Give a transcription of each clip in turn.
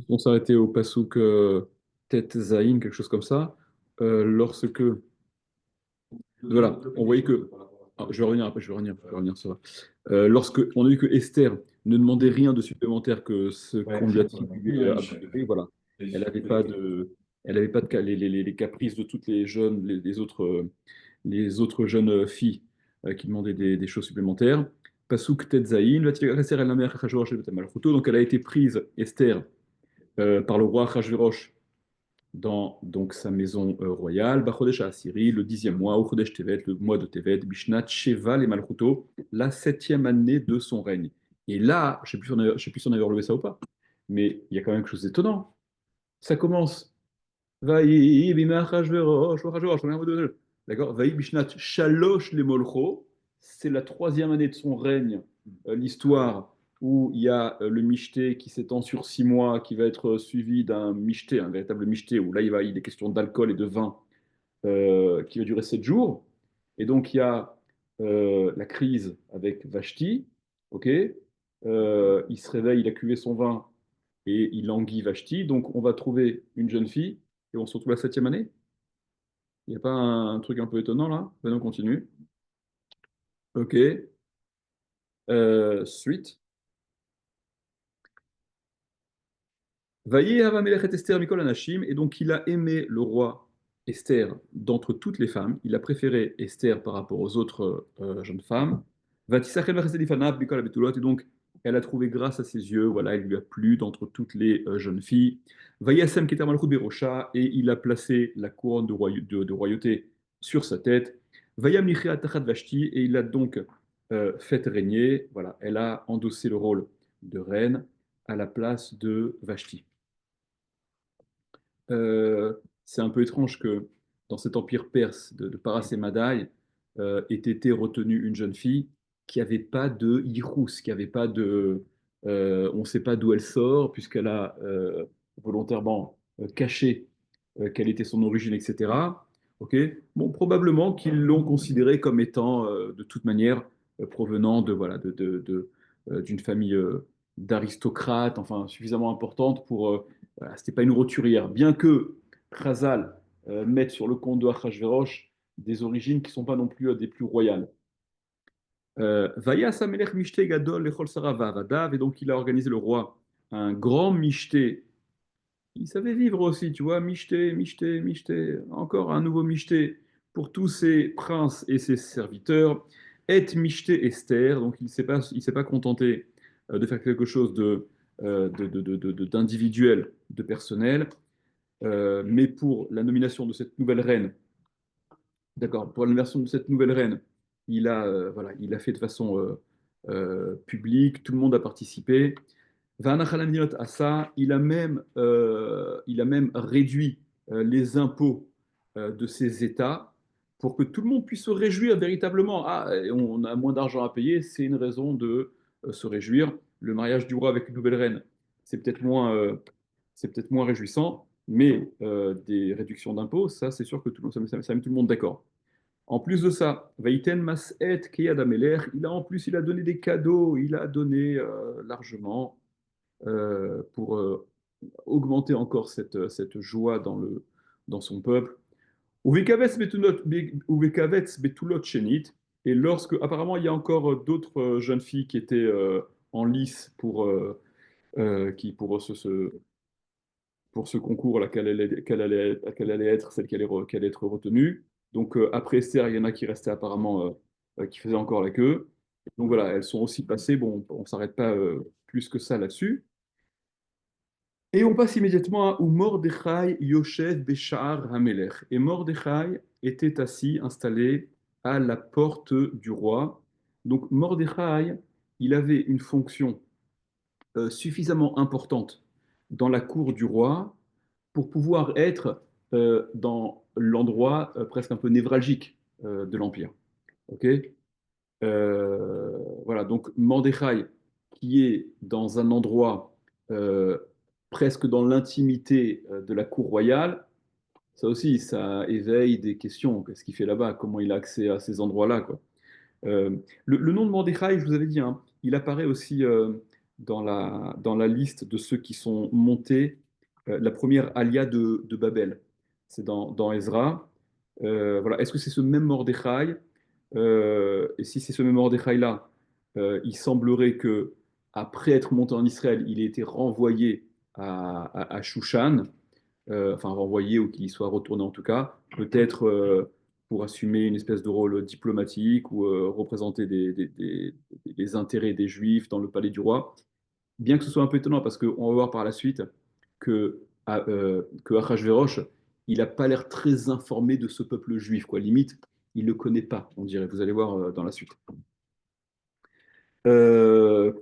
On s'arrêtait au Passouk Tet Zaïn, quelque chose comme ça, lorsque, voilà, on voyait que, ah, je vais revenir après, je vais revenir sur ça. Lorsque on a vu que Esther ne demandait rien de supplémentaire que ce qu'on lui attribuait à Abdel, voilà, elle n'avait pas de, elle avait pas de les caprices de toutes les jeunes, les autres jeunes filles qui demandaient des choses supplémentaires. Pasuk Tet Zaïn, donc elle a été prise, Esther, par le roi Achashverosh dans donc sa maison royale, Bachodesh Assyrie, le 10e mois, au Chodesh Tevet, le mois de Tevet, Bishnat Sheva et Malchuto, la 7e année de son règne. Et là, je sais plus si on avait relevé ça ou pas, mais il y a quand même quelque chose d'étonnant. Ça commence. Vaï bima Achashverosh, Achashverosh, d'accord? Vaï Bishnat Shalosh le Molcho, c'est la 3e année de son règne, l'histoire où il y a le Michté qui s'étend sur 6 mois, qui va être suivi d'un Michté, un véritable Michté, où là il est question d'alcool et de vin, qui va durer 7 jours. Et donc il y a la crise avec Vashti, ok? Il se réveille, il a cuvé son vin et il languit Vashti. Donc on va trouver une jeune fille et on se retrouve la 7e année. Il n'y a pas un truc un peu étonnant là? Ben, on continue. Ok. Suite. Vaïe Havamelech et Esther Mikol Anashim, et donc il a aimé le roi Esther d'entre toutes les femmes. Il a préféré Esther par rapport aux autres jeunes femmes. Vatisachel Vachesedifanav Mikol Abetulot, et donc elle a trouvé grâce à ses yeux, voilà, il lui a plu d'entre toutes les jeunes filles. Vaïasem Keter Malchut Berocha, et il a placé la couronne de royauté sur sa tête. Vayam Nichéa Tachat Vashti, et il a donc fait régner, voilà, elle a endossé le rôle de reine à la place de Vashti. Euh, c'est un peu étrange que dans cet empire perse de Parasémadaï ait été retenue une jeune fille qui n'avait pas de yichus, qui n'avait pas de... on ne sait pas d'où elle sort, puisqu'elle a volontairement caché quelle était son origine, etc. Ok. Bon, probablement qu'ils l'ont considérée comme étant, de toute manière, provenant de, voilà, d'une famille d'aristocrates, enfin suffisamment importante pour voilà, c'était pas une roturière, bien que Khazal mette sur le compte de Achashverosh des origines qui ne sont pas non plus des plus royales. Vaya Samelech Mishte Gadol Lechol Sarava Vadav, et donc il a organisé le roi un grand Mishté. Il savait vivre aussi, tu vois, Mishté, Mishté, Mishté, encore un nouveau Mishté pour tous ses princes et ses serviteurs. Et Mishté Esther, donc il s'est pas contenté de faire quelque chose d'individuel, de personnel. Mais pour la nomination de cette nouvelle reine, d'accord, pour la nomination de cette nouvelle reine, voilà, il a fait de façon publique, tout le monde a participé. Vanachalamidinot Assa, il a même réduit les impôts de ces États pour que tout le monde puisse se réjouir véritablement. Ah, on a moins d'argent à payer, c'est une raison de se réjouir. Le mariage du roi avec une nouvelle reine, c'est peut-être moins réjouissant, mais des réductions d'impôts, ça, c'est sûr que ça met tout le monde d'accord. En plus de ça, Vaiten Maset Keyad Ameler, il a donné des cadeaux, il a donné largement pour augmenter encore cette joie dans son peuple. Uvekavetz Betulot Shenit, et lorsque, apparemment, il y a encore d'autres jeunes filles qui étaient en lice pour ce concours là, qu'elle allait être celle qui allait être retenue. Donc après Esther, il y en a qui restaient apparemment, qui faisaient encore la queue. Donc voilà, elles sont aussi passées. Bon, on ne s'arrête pas plus que ça là-dessus. Et on passe immédiatement à où Mordechai Yoshev Beshar Hamelech. Et Mordechai était assis, installé à la porte du roi. Donc Mordechai, il avait une fonction suffisamment importante dans la cour du roi pour pouvoir être dans l'endroit presque un peu névralgique de l'Empire. Ok. Voilà, donc Mordechai, qui est dans un endroit euh, presque dans l'intimité de la cour royale, ça aussi, ça éveille des questions. Qu'est-ce qu'il fait là-bas? Comment il a accès à ces endroits-là, quoi? Le nom de Mordechai, je vous avais dit, hein, il apparaît aussi dans la liste de ceux qui sont montés, la première alia de Babel. C'est dans Ezra. Voilà. Est-ce que c'est ce même Mordechai? Et si c'est ce même Mordechai-là, il semblerait que après être monté en Israël, il ait été renvoyé à Shushan, enfin renvoyé ou qu'il y soit retourné en tout cas, peut-être pour assumer une espèce de rôle diplomatique ou représenter les intérêts des Juifs dans le palais du roi. Bien que ce soit un peu étonnant, parce qu'on va voir par la suite que Achashverosh, il n'a pas l'air très informé de ce peuple juif, quoi. Limite, il ne le connaît pas, on dirait. Vous allez voir dans la suite. Euh,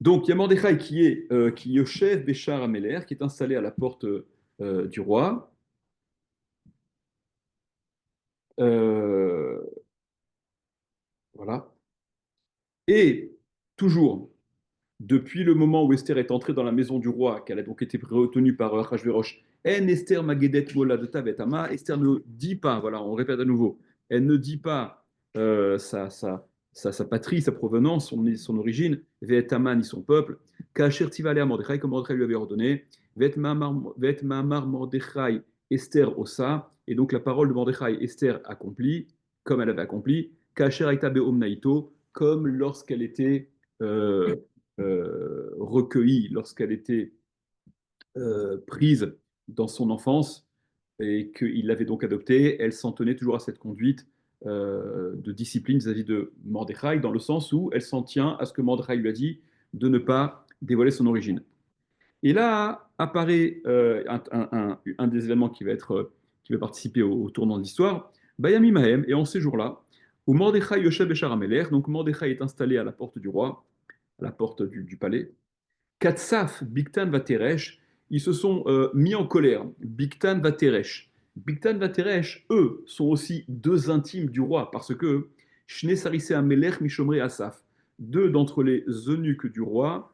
donc, il y a Mordechai qui est Yoshev Béchar Améler, qui est installé à la porte du roi. Euh, voilà. Et toujours, depuis le moment où Esther est entrée dans la maison du roi, qu'elle a donc été retenue par Achashverosh, En Esther Magedet Moladeta Betama, Esther ne dit pas, voilà, on répète à nouveau, elle ne dit pas sa patrie, sa provenance, son origine, Vetama ni son peuple, Kacher Tivalea Mordechai, comme Mordechai lui avait ordonné, Vet Mamar Mordechai Esther Osa, et donc la parole de Mordechai Esther accomplie, comme elle avait accompli, Kacher Aita Beomnaito, comme lorsqu'elle était euh, recueillie, lorsqu'elle était prise dans son enfance et qu'il l'avait donc adoptée, elle s'en tenait toujours à cette conduite de discipline vis-à-vis de Mordechai, dans le sens où elle s'en tient à ce que Mordechai lui a dit de ne pas dévoiler son origine. Et là apparaît un des événements qui va participer au tournant de l'histoire, Bayami Mahem, et en ces jours-là, où Mordechai Yoshev Eshar Ameler, donc Mordechai est installé à la porte du roi, à la porte du palais, Katsaf, Bigtan Vateresh, ils se sont mis en colère. Bigtan Vateresh. Bigtan Vateresh, eux, sont aussi deux intimes du roi, parce que Shne Sarisse Amelech Mishomre Asaf, deux d'entre les eunuques du roi,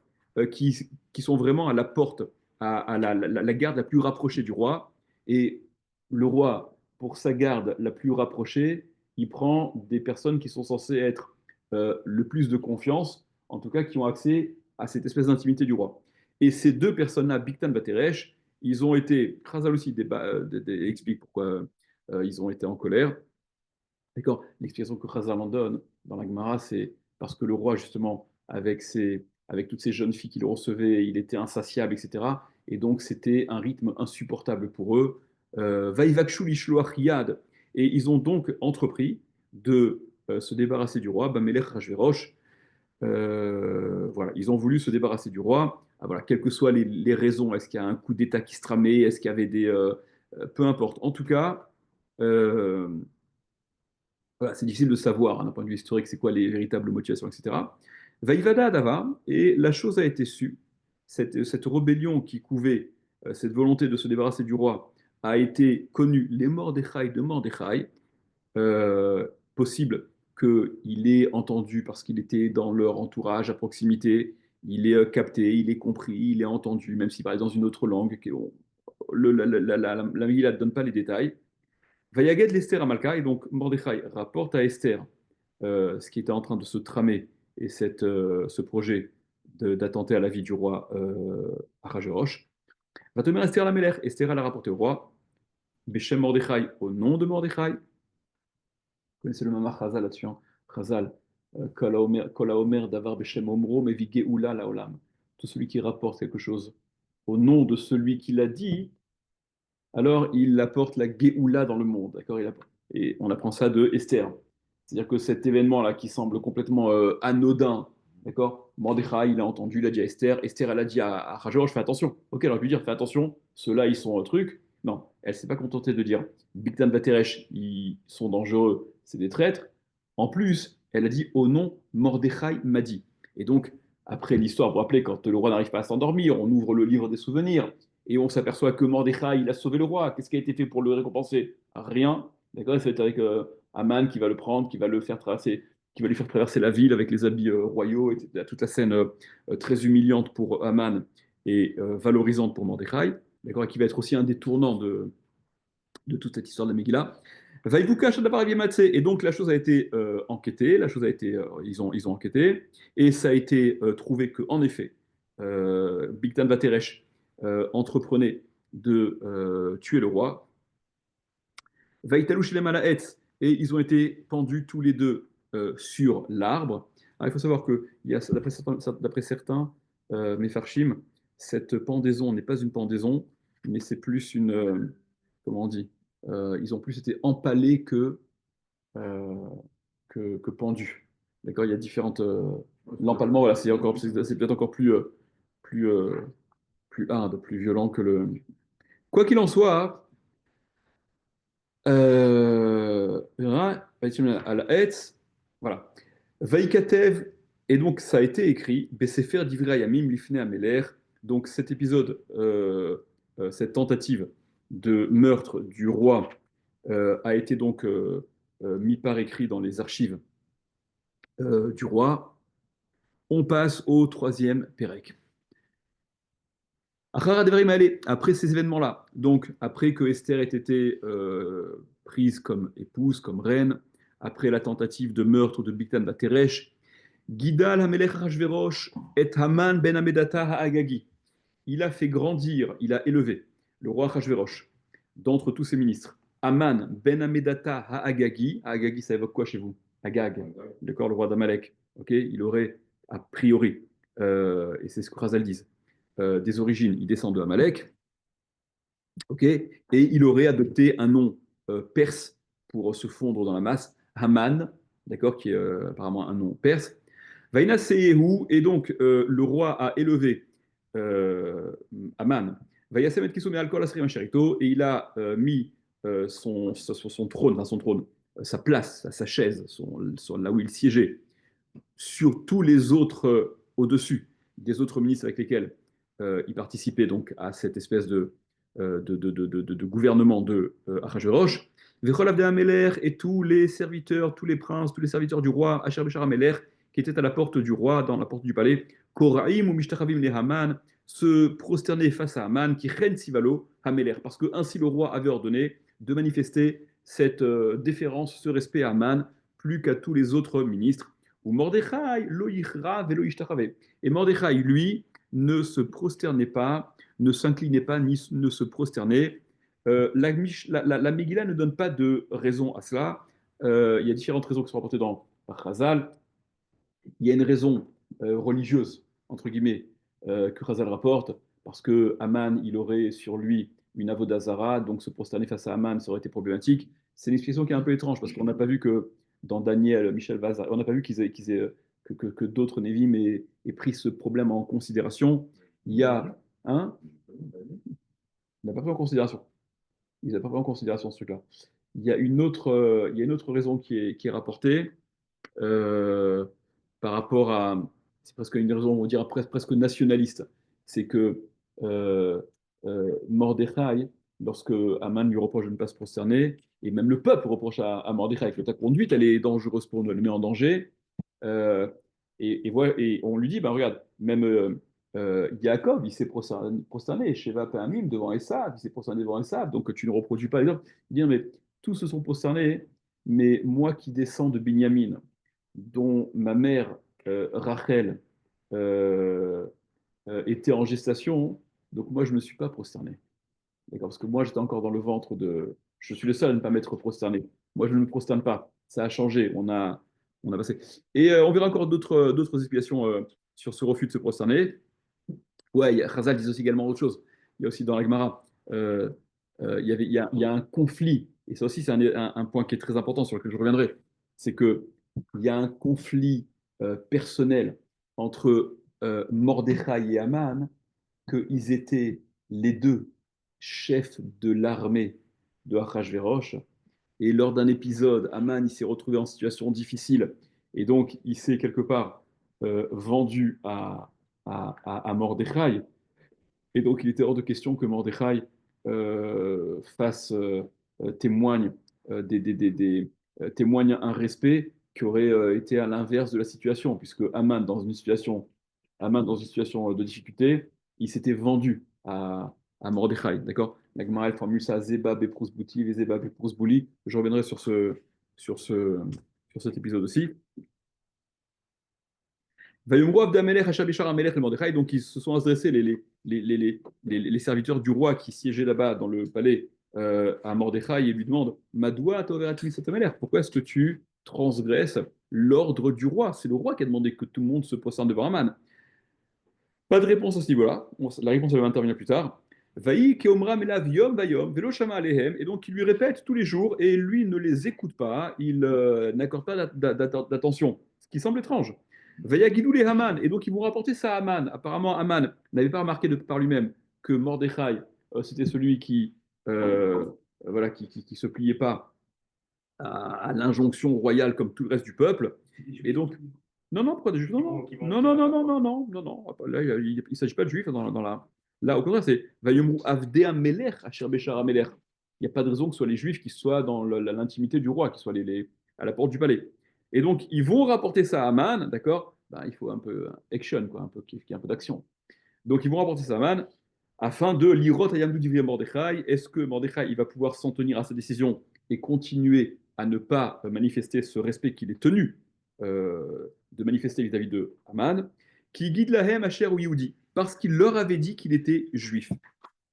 qui sont vraiment à la porte, à la garde la plus rapprochée du roi. Et le roi, pour sa garde la plus rapprochée, il prend des personnes qui sont censées être le plus de confiance, en tout cas qui ont accès à cette espèce d'intimité du roi. Et ces deux personnes-là, Bigtan Bateresh, ils ont été, Khazal aussi explique pourquoi ils ont été en colère. D'accord. L'explication que Khazal en donne dans la Gemara, c'est parce que le roi, justement, avec toutes ces jeunes filles qu'il recevait, il était insatiable, etc. Et donc, c'était un rythme insupportable pour eux. Vaïvakshu lishloach yad. Et ils ont donc entrepris de se débarrasser du roi, Bamelech Rajverosh, voilà, ils ont voulu se débarrasser du roi. Ah, voilà, quelles que soient les raisons, est-ce qu'il y a un coup d'État qui se tramait, est-ce qu'il y avait peu importe. En tout cas, euh, voilà, c'est difficile de savoir, hein, d'un point de vue historique, c'est quoi les véritables motivations, etc. Vaïvada Adava, et la chose a été sue. Cette rébellion qui couvait cette volonté de se débarrasser du roi a été connue. Les Mordechai de Mordechai, euh, possible qu'il ait entendu parce qu'il était dans leur entourage à proximité, il est capté, il est compris, il est entendu, même s'il parle dans une autre langue. La Megillah ne donne pas les détails. Vayaged l'Esther à Malka, et donc Mordechai rapporte à Esther ce qui était en train de se tramer et ce projet d'attenter à la vie du roi Ahasuerus. Va te Esther la Mélère. Esther elle a rapporté au roi, Beshem Mordechai, au nom de Mordechai. Vous connaissez le Mamar Chazal là-dessus, hein. Chazal, Kol haomer davar b'shem omro mevi geoula laolam. Tout celui qui rapporte quelque chose au nom de celui qui l'a dit, alors il apporte la geoula dans le monde. D'accord? Et on apprend ça de Esther. C'est-à-dire que cet événement-là qui semble complètement anodin, d'accord? Mordechai, il a entendu, il a dit à Esther. Esther, elle a dit à Achashverosh, fais attention. Ok, elle aurait pu dire, fais attention, ceux-là, ils sont un truc. Non, elle s'est pas contentée de dire, Bigtan Bateresh, ils sont dangereux, c'est des traîtres. En plus, elle a dit, au nom, Mordechai m'a dit. Et donc, après l'histoire, vous vous rappelez, quand le roi n'arrive pas à s'endormir, on ouvre le livre des souvenirs et on s'aperçoit que Mordechai, il a sauvé le roi. Qu'est-ce qui a été fait pour le récompenser? Rien. D'accord? C'est avec Aman qui va le prendre, qui va le faire traverser, qui va lui faire traverser la ville avec les habits royaux, etc. Toute la scène très humiliante pour Aman et valorisante pour Mordechai. D'accord? Et qui va être aussi un des tournants de toute cette histoire de la Megillah. Vaïbouka Shadabar Abiyamatse. Et donc la chose a été enquêtée, la chose a été, ils ont enquêté, et ça a été trouvé que, en effet, Bigtan Vateresh entreprenait de tuer le roi. Vaïtalou Shilem Alaetz, et ils ont été pendus tous les deux sur l'arbre. Alors, il faut savoir que, d'après certains Mefarshim, cette pendaison n'est pas une pendaison, mais c'est plus une. Comment on dit? Ils ont plus été empalés euh, que pendus. D'accord? Il y a différentes. L'empalement, voilà, c'est peut-être encore plus, plus hard, plus violent que le. Quoi qu'il en soit, à la Hetz, voilà. Vaïkatev, et donc ça a été écrit, Bessefer Divrei Yamim Lifnei Ameler, donc cet épisode, cette tentative de meurtre du roi a été donc mis par écrit dans les archives du roi. On passe au troisième Pérec. Après ces événements-là, donc après que Esther ait été prise comme épouse, comme reine, après la tentative de meurtre de Bigtan Bateresh, Gidal Hamelech Hachverosh et Haman ben Amedata Ha'agagi. Il a fait grandir, il a élevé le roi Hachverosh d'entre tous ses ministres. Haman ben Amedata Ha'agagi. Ha'agagi, ça évoque quoi chez vous? Agag, d'accord, le roi d'Amalek. Ok, il aurait a priori, et c'est ce que Razal dit, des origines, il descend de Amalek, ok, et il aurait adopté un nom perse pour se fondre dans la masse, Haman, d'accord, qui est apparemment un nom perse. Vaina Seyehu, et donc le roi a élevé Haman, Vayasemet Kisome Alkol Asri Macharito, et il a mis son trône, enfin son trône, sa place, sa chaise, là où il siégeait, sur tous les autres au-dessus des autres ministres avec lesquels il participait donc à cette espèce de gouvernement de Achashverosh. Vechol Avdei Ameler et tous les serviteurs, tous les princes, tous les serviteurs du roi, Asher Bishar Ameler, qui étaient à la porte du roi, dans la porte du palais, Koraim ou Mishtachavim le Haman, se prosterner face à Haman, qui ren Sivalo Ameler, parce que ainsi le roi avait ordonné de manifester cette déférence, ce respect à Haman, plus qu'à tous les autres ministres. Ou Mordechai, lo yichra velo yishtachave. Et Mordechai, lui, ne se prosternait pas, ne s'inclinait pas, ni ne se prosternait. La Megillah ne donne pas de raison à cela. Il y a différentes raisons qui sont rapportées dans Chazal. Il y a une raison religieuse, entre guillemets, que Chazal rapporte, parce que Haman, il aurait sur lui une avodazara, donc se prosterner face à Haman, ça aurait été problématique. C'est une expression qui est un peu étrange, parce qu'on n'a pas vu que dans Daniel, Michel Vaz, on n'a pas vu que d'autres Névim aient pris ce problème en considération. Il y a un, il n'a pas pris en considération. Ils n'ont pas pris en considération ce truc-là. Il y a une autre raison qui est rapportée, euh, par rapport à, c'est presque une raison, on va dire presque nationaliste, c'est que Mordechai, lorsque Haman lui reproche de ne pas se prosterner, et même le peuple reproche à Mordechai que ta conduite, elle est dangereuse pour nous, elle le met en danger, euh, voilà, et on lui dit, bah, regarde, même Yaakov, il s'est prosterné, Sheva Péamim devant Esav, il s'est prosterné devant Esav, donc tu ne reproduis pas l'exemple. Il dit, non, mais tous se sont prosternés, mais moi qui descends de Binyamin, dont ma mère Rachel euh, était en gestation, donc moi je ne me suis pas prosterné. D'accord? Parce que moi j'étais encore dans le ventre de. Je suis le seul à ne pas m'être prosterné. Moi je ne me prosterne pas. Ça a changé. On a passé. Et on verra encore d'autres explications sur ce refus de se prosterner. Ouais, Chazal dit aussi également autre chose. Il y a aussi dans la Gemara, il y a un conflit, et ça aussi c'est un point qui est très important sur lequel je reviendrai, c'est que il y a un conflit personnel entre Mordechai et Haman, qu'ils étaient les deux chefs de l'armée de Achashverosh, et lors d'un épisode, Haman il s'est retrouvé en situation difficile, et donc il s'est quelque part vendu à Mordechai. Et donc, il était hors de question que Mordechai fasse témoigne, témoigne un respect qui aurait été à l'inverse de la situation, puisque Haman, dans une situation de difficulté, il s'était vendu à Mordechai, d'accord? La Gemara, elle formule ça, Zeba Beprous Bouti, Zeba Beprous Bouli. Je reviendrai sur ce, sur cet épisode aussi. Vayomro Abdamelech, Hachabishar Amelech et Mordechai, donc ils se sont adressés, les serviteurs du roi qui siégeaient là-bas dans le palais à Mordechai et lui demandent Madoua Toveratmi Satamelech, pourquoi est-ce que tu transgresses l'ordre du roi? C'est le roi qui a demandé que tout le monde se prosterne devant Aman. Pas de réponse à ce niveau-là. La réponse elle va intervenir plus tard. Vaï keomra melav yom vayom velo shama alehem. Et donc il lui répète tous les jours et lui ne les écoute pas, il n'accorde pas d'attention, ce qui semble étrange. Vaïa gidou les Haman. Et donc ils vont rapporter ça à Haman. Apparemment Haman n'avait pas remarqué par lui-même que Mordechai c'était celui qui voilà qui se pliait pas à l'injonction royale comme tout le reste du peuple. Et donc, non, non, pourquoi des juifs? Non, non, non, non, non, non, non, non, non, non. Là, il ne s'agit pas de juifs dans la. Là, au contraire, c'est Vayomru Avdei Amelech, Asher Bechar Amelech. Il n'y a pas de raison que ce soit les juifs qui soient dans l'intimité du roi, qui soient à la porte du palais. Et donc, ils vont rapporter ça à Aman, d'accord? Ben, il faut un peu action, quoi, un peu, qu'il y ait un peu d'action. Donc, ils vont rapporter ça à Aman afin de l'irot ayamdu divri Mordechai. Est-ce que Mordechai il va pouvoir s'en tenir à sa décision et continuer à ne pas manifester ce respect qu'il est tenu de manifester vis-à-vis de Haman, qui guide la Hem Asher ou Yehudi, parce qu'il leur avait dit qu'il était juif.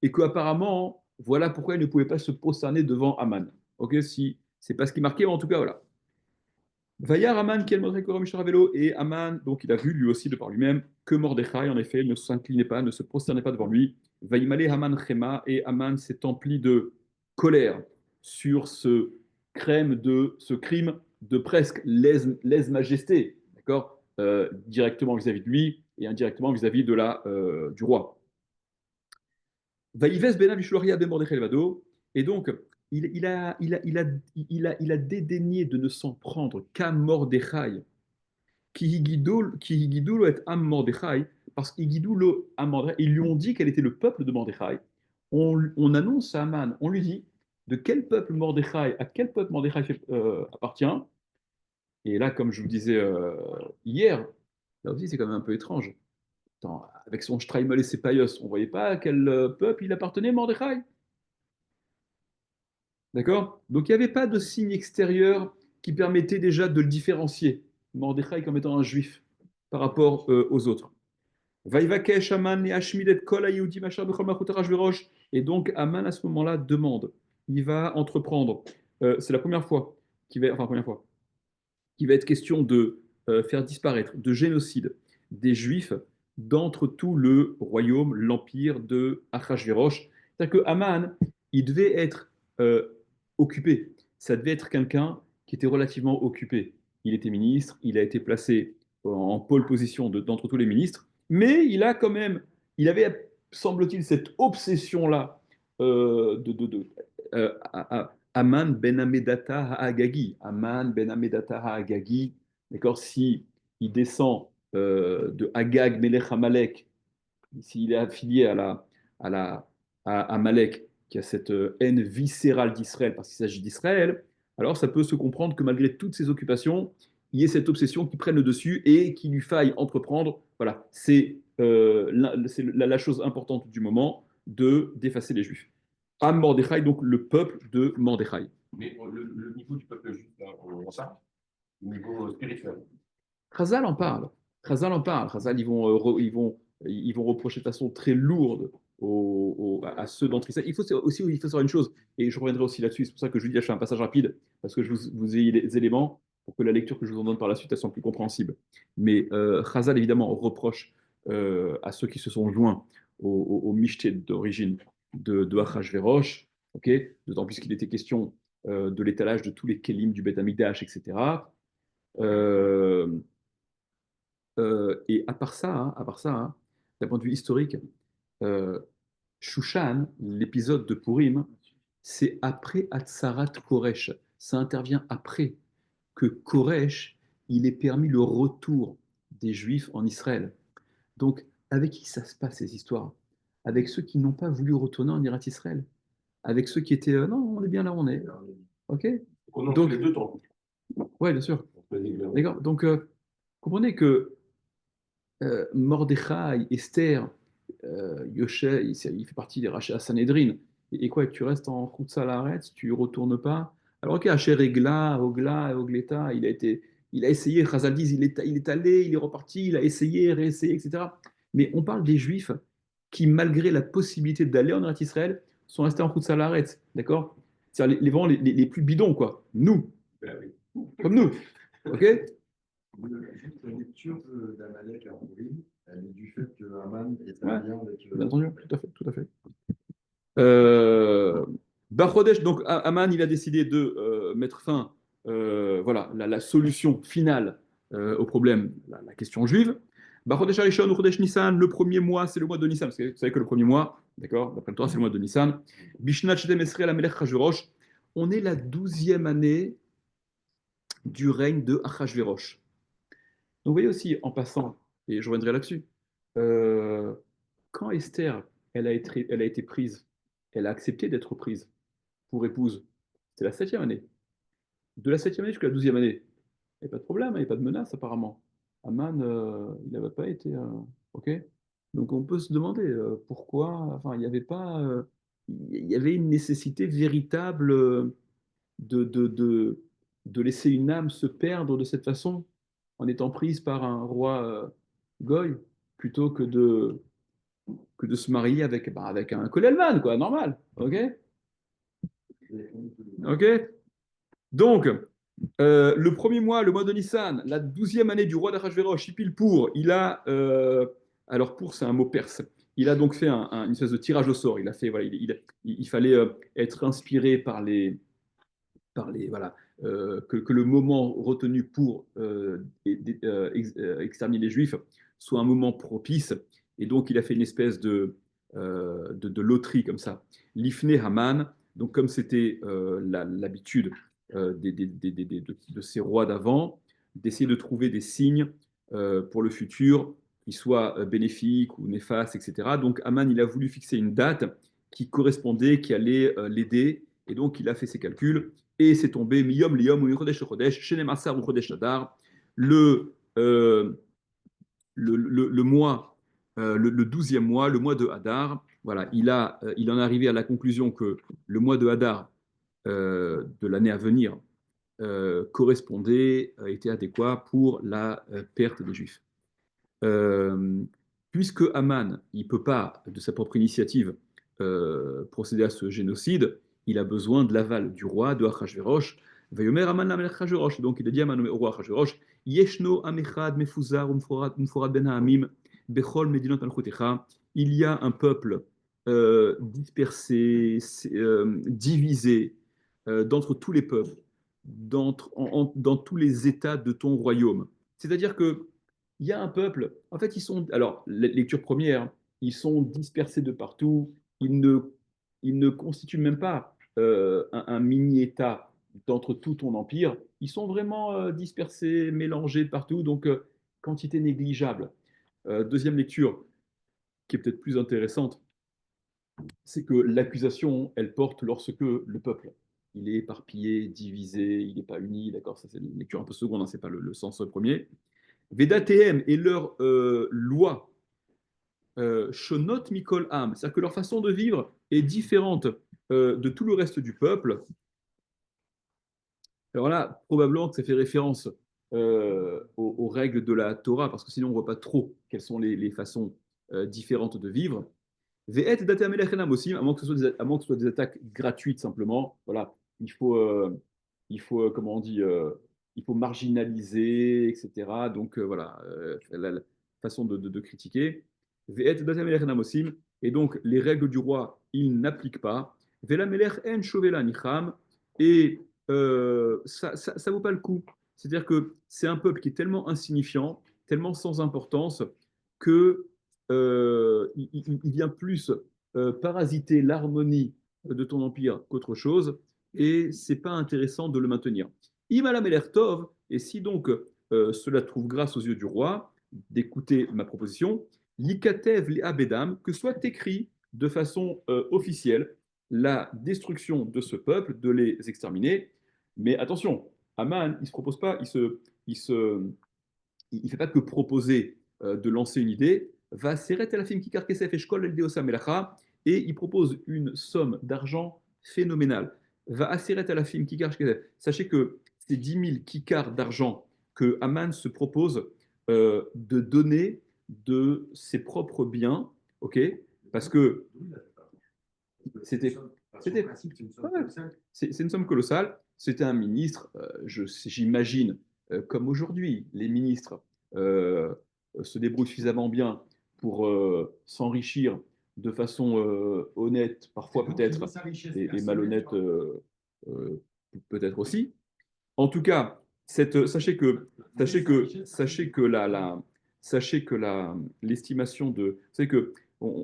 Et qu'apparemment, voilà pourquoi il ne pouvait pas se prosterner devant Haman. Ok, si c'est pas ce qui marquait, mais en tout cas, voilà. Vayar Aman qui vélo et Aman, donc il a vu lui aussi de par lui-même que Mordechai en effet ne s'inclinait pas, ne se prosternait pas devant lui. Vaïmale Haman Chema et Aman s'est empli de colère sur ce crime de presque lèse-majesté, d'accord, directement vis-à-vis de lui et indirectement vis-à-vis de du roi. Vaïves ben Abishloria ben Mordechai Levado, et donc il a dédaigné de ne s'en prendre qu'à Mordechai, qui higidou et am Mordechai, parce qu'higidou lo am Mordechai, ils lui ont dit quel était le peuple de Mordechai. On annonce à Aman, on lui dit de quel peuple Mordechai, à quel peuple Mordechai appartient. Et là, comme je vous disais hier, là aussi c'est quand même un peu étrange. Attends, avec son Streimel et ses paillos, on ne voyait pas à quel peuple il appartenait Mordechai. D'accord? Donc il n'y avait pas de signe extérieur qui permettait déjà de le différencier, Mordechai comme étant un juif par rapport aux autres. Vaïvakesh Aman et Hashmidet Kol Ayudim Asher Bechol Malchut Arashverosh. Et donc Aman à ce moment-là demande, il va entreprendre, c'est la première fois première fois, qu'il va être question de faire disparaître, de génocide des Juifs d'entre tout le royaume, l'empire de Achashverosh. C'est-à-dire que Aman, il devait être occupé. Ça devait être quelqu'un qui était relativement occupé. Il était ministre, il a été placé en pole position d'entre tous les ministres, mais il a quand même, il avait, semble-t-il, cette obsession-là Aman ben Amedata Ha'agagi. Aman ben Amedata Ha'agagi, d'accord, si il descend de Agag Melech Amalek, s'il est affilié à la, à Amalek, qui a cette haine viscérale d'Israël, parce qu'il s'agit d'Israël, alors ça peut se comprendre que malgré toutes ses occupations, il y ait cette obsession qui prenne le dessus et qu'il lui faille entreprendre. Voilà, c'est la chose importante du moment de d'effacer les Juifs. À Mordechai, donc le peuple de Mordechai. Mais le niveau du peuple juif, là, on ça, au niveau spirituel. Chazal en parle. Chazal en parle. Chazal, ils vont reprocher de façon très lourde à ceux d'entre Israël. Il faut savoir une chose, et je reviendrai aussi là-dessus, c'est pour ça que je vous dis, là, je fais un passage rapide, parce que vous ayez les éléments pour que la lecture que je vous en donne par la suite, elle soit plus compréhensible. Mais Chazal, évidemment, reproche à ceux qui se sont joints au Michté d'origine de Achashverosh, okay, d'autant plus qu'il était question de l'étalage de tous les kélim du Beth Amikdash, etc. Euh, et à part ça hein, d'un point de vue historique, euh, Shushan, l'épisode de Purim, c'est après Hatzarat Koresh. Ça intervient après que Koresh, il ait permis le retour des Juifs en Israël. Donc, avec qui ça se passe ces histoires? Avec ceux qui n'ont pas voulu retourner en Irak Israël. Avec ceux qui étaient non, on est bien là où on est. Ok. Donc, les deux temps. Ouais, bien sûr. D'accord. Donc, comprenez que Mordechai, Esther, Yoshe, il fait partie des rachats Sanhedrin. Et quoi, tu restes en Khutsa Laaretz, tu retournes pas? Alors, ok, Hacher Egla, Ogla, Ogleta, il a essayé, Chazal disent, il est allé, il est reparti, il a essayé, réessayé, etc. Mais on parle des Juifs qui, malgré la possibilité d'aller en Eretz Israël, sont restés en Khutsa Laaretz, d'accord? C'est-à-dire vraiment les plus bidons, quoi. Nous, Ben oui. comme nous, ok? Juste la lecture d'Amalek à Purim, elle est du fait que Haman est Ouais, un lien avec. bien entendu, tout à fait, tout à fait. Euh, Bachodesh, donc Aman, il a décidé de mettre fin, voilà, la solution finale au problème, la question juive. Bachodesh Arishon, Chodesh Nissan, le premier mois, c'est le mois de Nissan, parce que vous savez que le premier mois, d'accord, d'après le Torah, c'est le mois de Nissan. Bishnat Shetem Esrei la Melech Achashverosh, on est la 12e année du règne de Achashverosh. Donc vous voyez aussi, en passant, et je reviendrai là-dessus, euh, quand Esther, elle a été prise, elle a accepté d'être prise pour épouse. C'est la 7e année. De la 7e année jusqu'à la 12e année, il n'y a pas de problème, il n'y a pas de menace apparemment. Aman, il n'avait pas été. OK. Donc on peut se demander pourquoi. Enfin, il n'y avait pas. Il y avait une nécessité véritable de, de, de, de laisser une âme se perdre de cette façon, en étant prise par un roi goy, plutôt que de se marier avec, bah, avec un Kolelman, quoi, normal. OK. OK. Donc, le premier mois, le mois de Nissan, la 12e année du roi d'Achashverosh, Shipilpour, il a, alors pour c'est un mot perse, il a donc fait une espèce de tirage au sort. Il a fait, voilà, il fallait être inspiré par les voilà, que le moment retenu pour exterminer les Juifs soit un moment propice. Et donc il a fait une espèce de loterie comme ça. L'Ifne Haman, donc comme c'était l'habitude de ces rois d'avant, d'essayer de trouver des signes pour le futur qui soient bénéfiques ou néfastes, etc. Donc Haman, il a voulu fixer une date qui correspondait, qui allait l'aider. Et donc il a fait ses calculs et c'est tombé Miyom Liyom ou Chodesh Chodesh, Shenem Asar ou Chodesh Adar, le, euh, le mois, le 12e mois, le mois de Hadar. Voilà, il en est arrivé à la conclusion que le mois de Hadar de l'année à venir correspondait, était adéquat pour la perte des Juifs. Euh, Puisque Haman, il ne peut pas, de sa propre initiative, procéder à ce génocide, il a besoin de l'aval du roi, de Achashverosh. Vayomer Haman lamelech Achashverosh. Donc il a dit au roi Achashverosh, Yeshno amechad mefuzar umforad ben ha'amim bechol medinot malchutecha. Il y a un peuple dispersé, divisé d'entre tous les peuples, dans tous les États de ton royaume. C'est-à-dire que il y a un peuple, en fait, ils sont, alors, lecture première, ils sont dispersés de partout, ils ne constituent même pas un mini-État d'entre tout ton empire, ils sont vraiment dispersés, mélangés partout, donc quantité négligeable. Deuxième lecture, qui est peut-être plus intéressante, c'est que l'accusation, elle porte lorsque le peuple, il est éparpillé, divisé, il n'est pas uni, d'accord, ça c'est une lecture un peu seconde, hein, c'est pas le sens premier. Vedatem et leur loi, shonot mikol am, c'est-à-dire que leur façon de vivre est différente de tout le reste du peuple. Alors là, probablement que ça fait référence aux règles de la Torah, parce que sinon on ne voit pas trop quelles sont les façons différentes de vivre. Ve'et datem elechenam aussi, à moins que ce soit des attaques gratuites simplement. Voilà, comment on dit, il faut marginaliser, etc. Donc voilà, la façon de critiquer. Ve'et datem elechenam aussi, et donc les règles du roi, il n'applique pas. Ve'la melech en shovela nicham, et ça vaut pas le coup. C'est-à-dire que c'est un peuple qui est tellement insignifiant, tellement sans importance, que il vient plus parasiter l'harmonie de ton empire qu'autre chose, et c'est pas intéressant de le maintenir. Imala Tov, et si donc cela trouve grâce aux yeux du roi, d'écouter ma proposition, l'ikatev li abedam, que soit écrit de façon officielle la destruction de ce peuple, de les exterminer. Mais attention, Aman, il se propose pas, il fait pas que proposer de lancer une idée, va seret elafim kikar kesef eshkol el deosa melacha, et il propose une somme d'argent phénoménale. Va aseret elafim kikar kesef. Sachez que ces 10 000 kikars d'argent que Haman se propose de donner de ses propres biens, ok? Parce que c'était, c'était, ouais, c'est une somme colossale. C'était un ministre, j'imagine, comme aujourd'hui, les ministres se débrouillent suffisamment bien pour s'enrichir de façon honnête, parfois peut-être, et malhonnête euh, peut-être aussi. En tout cas, sachez que l'estimation de, vous savez que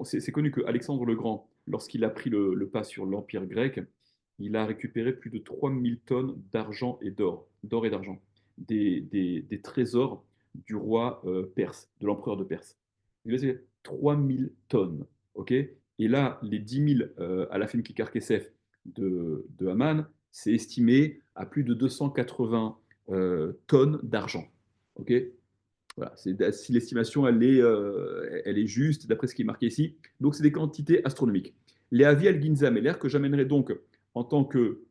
c'est connu que Alexandre le Grand, lorsqu'il a pris le pas sur l'Empire grec, il a récupéré plus de 3000 tonnes d'argent et d'or et d'argent, des trésors du roi perse, de l'empereur de Perse. Il a dit 3000 tonnes, ok? Et là, les 10 000 à la fin Kikar Kesef de Haman, c'est estimé à plus de 280 tonnes d'argent. Ok, voilà, si l'estimation elle est juste d'après ce qui est marqué ici, donc c'est des quantités astronomiques. Les avis al Ginza Meller que j'amènerai donc en tant que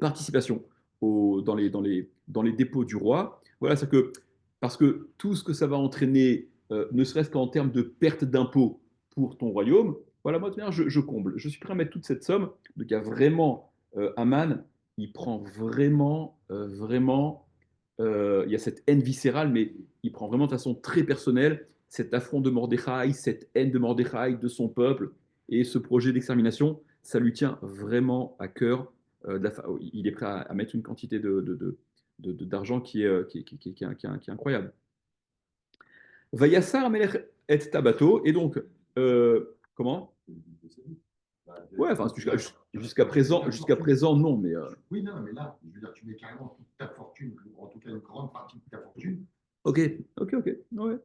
participation dans les dépôts du roi. Voilà, c'est que parce que tout ce que ça va entraîner, ne serait-ce qu'en termes de perte d'impôts pour ton royaume, voilà, moi, je comble. Je suis prêt à mettre toute cette somme. Donc, il y a vraiment Aman, il prend vraiment, il y a cette haine viscérale, mais il prend vraiment de façon très personnelle cet affront de Mordechai, cette haine de Mordechai, de son peuple, et ce projet d'extermination, ça lui tient vraiment à cœur. Il est prêt à mettre une quantité d'argent qui est incroyable. Vayassar Melech et Tabato, et donc, comment? Ouais, enfin, jusqu'à présent, non, mais. Oui, non, mais là, je veux dire, tu mets carrément toute ta fortune, ou en tout cas une grande partie de ta fortune. Ok, ouais.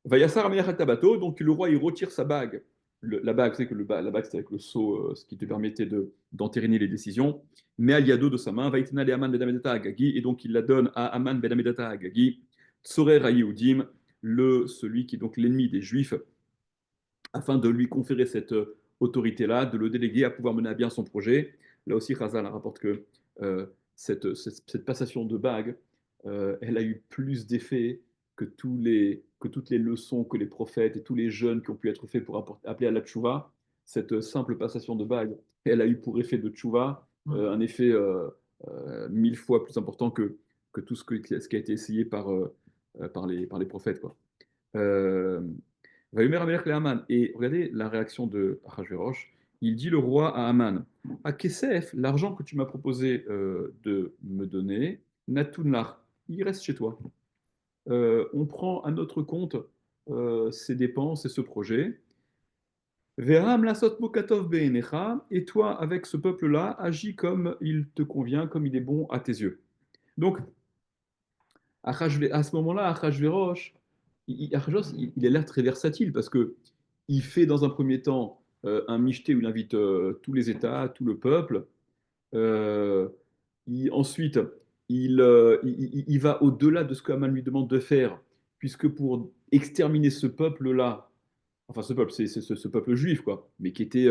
Vayassar Melech et Tabato, donc le roi, il retire sa bague. La bague, c'est que la bague, c'était avec le sceau, ce qui te permettait d'entériner les décisions. Mais Aliado de sa main, Vaitena le Aman Bedamedata Agagi, et donc il la donne à Aman Bedamedata Agagi, Tsorer Ayudim, celui qui est donc l'ennemi des Juifs, afin de lui conférer cette autorité-là, de le déléguer à pouvoir mener à bien son projet. Là aussi, Khazal rapporte que cette passation de bague, elle a eu plus d'effet que toutes les leçons que les prophètes et tous les jeûnes qui ont pu être faits pour appeler à la tchouva. Cette simple passation de bague, elle a eu pour effet de tchouva un effet 1000 fois plus important que tout ce qui a été essayé par les prophètes, quoi. Euh, Vayomer Amelech le Haman. Et regardez la réaction de Achashverosh. Il dit le roi à Haman, à Kesef, l'argent que tu m'as proposé de me donner, Natunlar, il reste chez toi. On prend à notre compte ces dépenses et ce projet. Veram lasot mokatov beenecha, et toi, avec ce peuple-là, agis comme il te convient, comme il est bon à tes yeux. Donc, à ce moment-là, Achashverosh, il a l'air très versatile parce que il fait dans un premier temps un michté où il invite tous les États, tout le peuple. Euh, ensuite, il va au-delà de ce que Haman lui demande de faire, puisque pour exterminer ce peuple-là, enfin ce peuple, c'est ce peuple juif, quoi, mais qui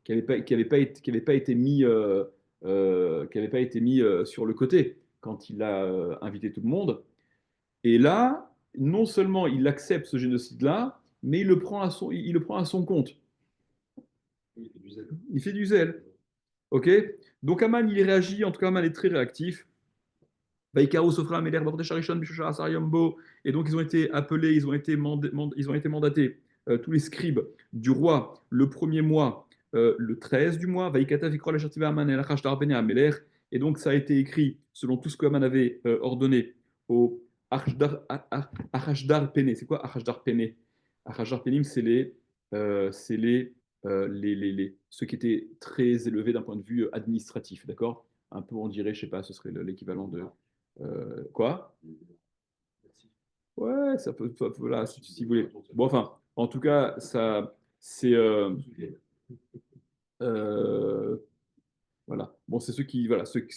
avait pas été mis, sur le côté quand il a invité tout le monde. Et là, non seulement il accepte ce génocide-là, mais il le prend à son compte. Il fait du zèle. Ok. Donc Aman, il réagit, en tout cas Aman est très réactif. Vaikaro, Sofra, Meler, Bordesha, Rishon, Bishusha, Asar, Yombo. Et donc ils ont été appelés, ils ont été mandatés, tous les scribes du roi, le premier mois, le 13 du mois, Vaikata, Vikro, la Shativa, Aman, El Achash, Darbene, Ameler. Et donc ça a été écrit selon tout ce que Aman avait ordonné au Achdar Pene. C'est quoi Achdar Pene? Achdar Penim, c'est ceux qui étaient très élevés d'un point de vue administratif, d'accord? Un peu, on dirait, je sais pas, ce serait l'équivalent de quoi? Ouais, ça peut, voilà, si vous voulez. Bon, enfin, en tout cas, ça, c'est, euh, voilà. Bon, c'est ceux qui, voilà, ceux qui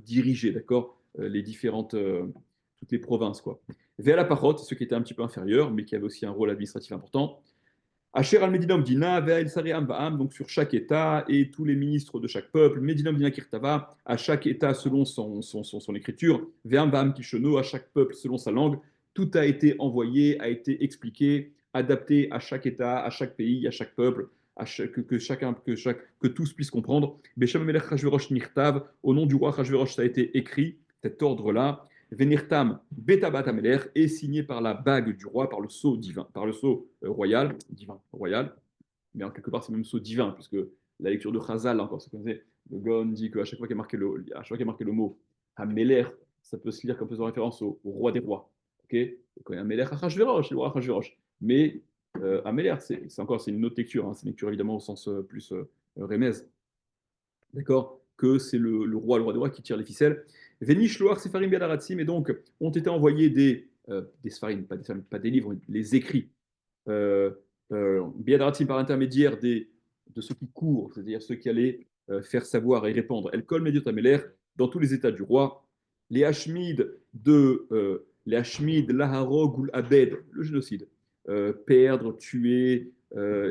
dirigeaient, d'accord, les différentes, toutes les provinces, quoi. Vers la Parot, ceux qui étaient un petit peu inférieurs, mais qui avaient aussi un rôle administratif important. Asher al Medina Medina, Ve'al Saream Va'am, donc sur chaque État et tous les ministres de chaque peuple, Medina Medina Kirtava, à chaque État selon son écriture, Ve'am Va'am Kishono, à chaque peuple selon sa langue, tout a été envoyé, a été expliqué, adapté à chaque État, à chaque pays, à chaque peuple, que tous puissent comprendre. Beshem Melech Hashverosh Nirtav, au nom du roi Hashverosh, ça a été écrit, cet ordre-là. Venirtam Betabat Ameler est signé par la bague du roi, par le sceau divin, par le sceau royal, mais en quelque part c'est même sceau divin, puisque la lecture de Chazal, encore, c'est comme ça, le Gon dit qu'à chaque fois qu'il y a marqué le mot Ameler, ça peut se lire comme faisant référence au roi des rois. Okay, quand il y a Ameler Achashverosh, le roi Achashverosh. Mais Ameler, c'est une autre lecture, hein, c'est une lecture évidemment au sens plus Remez. D'accord, que c'est le roi des rois qui tire les ficelles. Venish Loar Sefarim Biadaratsim, et donc ont été envoyés des Sfarim, pas des livres, les écrits, Biadaratsim par intermédiaire de ceux qui courent, c'est-à-dire ceux qui allaient faire savoir et répandre. El Kol Mediot Ameler, dans tous les états du roi, les Hashmid, Laharog ou Abed, le génocide, perdre, tuer,